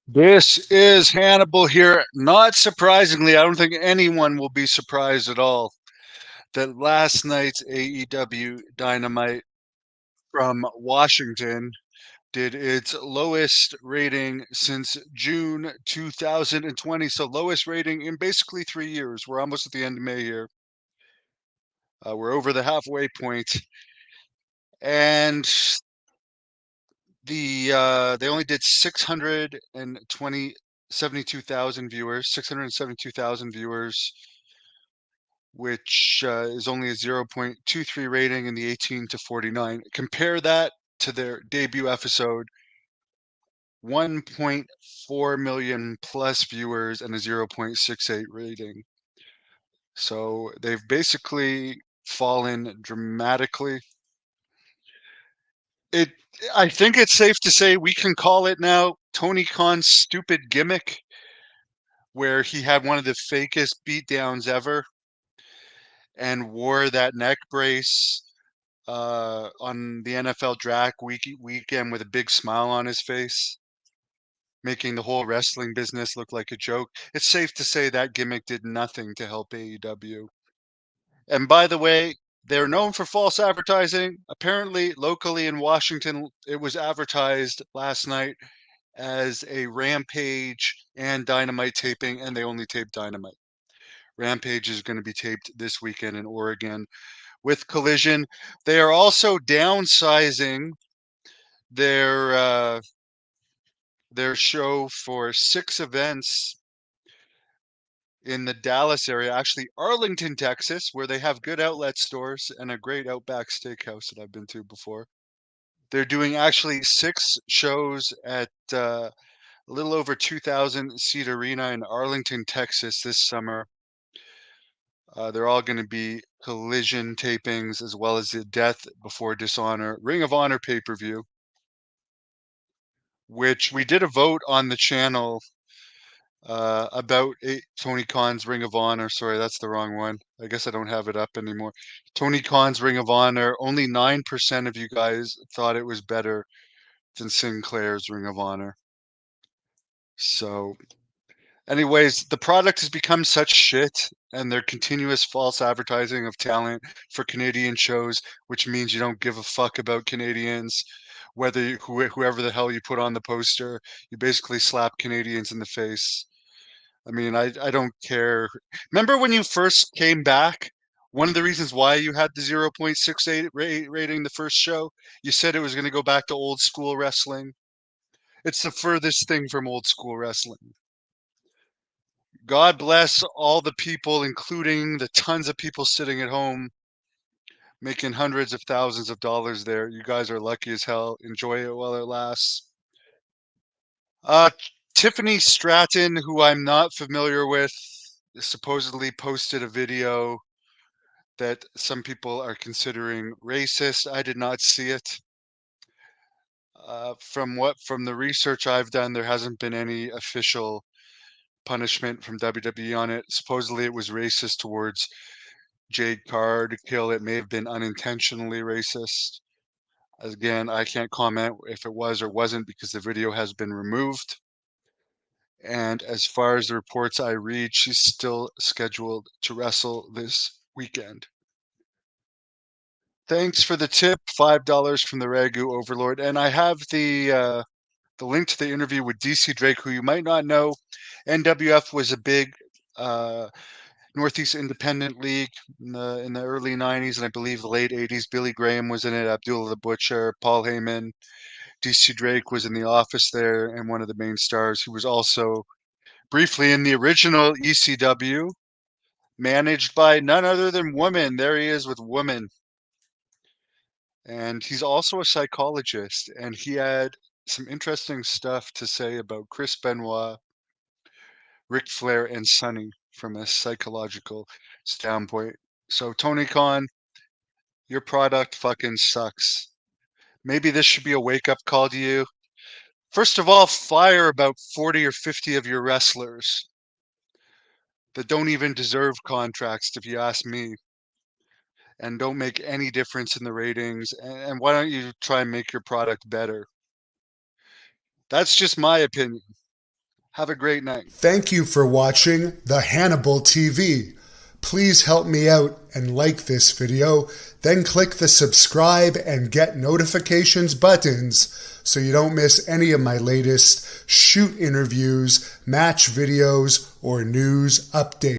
This is Hannibal here. Not surprisingly, I don't think anyone will be surprised at all that last night's AEW Dynamite from Washington did its lowest rating since June 2020. So, lowest rating in basically 3 years. We're almost at the end of May here. We're over the halfway point. And they only did 672,000 viewers, 672,000 viewers, which is only a 0.23 rating in the 18 to 49. Compare that to their debut episode, 1.4 million plus viewers and a 0.68 rating. So they've basically fallen dramatically. It I think it's safe to say we can call it now Tony Khan's stupid gimmick, where he had one of the fakest beatdowns ever and wore that neck brace on the NFL draft weekend with a big smile on his face, making the whole wrestling business look like a joke. It's safe to say that gimmick did nothing to help AEW. And by the way, they're known for false advertising. Apparently, locally in Washington, it was advertised last night as a Rampage and Dynamite taping, and they only taped Dynamite. Rampage is going to be taped this weekend in Oregon with Collision. They are also downsizing their uh, their show for 6 events in the Dallas area, actually Arlington, Texas, where they have good outlet stores and a great Outback Steakhouse that I've been to before. They're doing actually 6 shows at a little over 2,000 seat arena in Arlington, Texas this summer. They're all going to be Collision tapings as well as the Death Before Dishonor Ring of Honor pay-per-view, which we did a vote on the channel about Tony Khan's Ring of Honor. Sorry, that's the wrong one. I guess I don't have it up anymore. Tony Khan's Ring of Honor. Only 9% of you guys thought it was better than Sinclair's Ring of Honor. So, anyways, the product has become such shit, and their continuous false advertising of talent for Canadian shows, which means you don't give a fuck about Canadians, whoever the hell you put on the poster, you basically slap Canadians in the face. I mean, I don't care. Remember when you first came back? One of the reasons why you had the 0.68 rating the first show, you said it was going to go back to old school wrestling. It's the furthest thing from old school wrestling. God bless all the people, including the tons of people sitting at home making hundreds of thousands of dollars there. You guys are lucky as hell. Enjoy it while it lasts. Uh, Tiffany Stratton, who I'm not familiar with, supposedly posted a video that some people are considering racist. I did not see it. From the research I've done, there hasn't been any official punishment from WWE on it. Supposedly, it was racist towards Jade Cargill. It may have been unintentionally racist. Again, I can't comment if it was or wasn't because the video has been removed. And as far as the reports I read, she's still scheduled to wrestle this weekend. Thanks for the tip, $5 from the Ragu Overlord. And I have the link to the interview with DC Drake, who you might not know. NWF was a big uh, Northeast Independent League in the early '90s and I believe the late '80s. Billy Graham was in it, Abdullah the Butcher, Paul Heyman. DC Drake was in the office there and one of the main stars. He was also briefly in the original ECW, managed by none other than Woman. There he is with Woman. And he's also a psychologist, and he had some interesting stuff to say about Chris Benoit, Ric Flair, and Sonny from a psychological standpoint. So, Tony Khan, your product fucking sucks. Maybe this should be a wake up call to you. First of all, fire about 40 or 50 of your wrestlers that don't even deserve contracts, if you ask me, and don't make any difference in the ratings. And why don't you try and make your product better? That's just my opinion. Have a great night. Thank you for watching The Hannibal TV. Please help me out and like this video, then click the subscribe and get notifications buttons so you don't miss any of my latest shoot interviews, match videos, or news updates.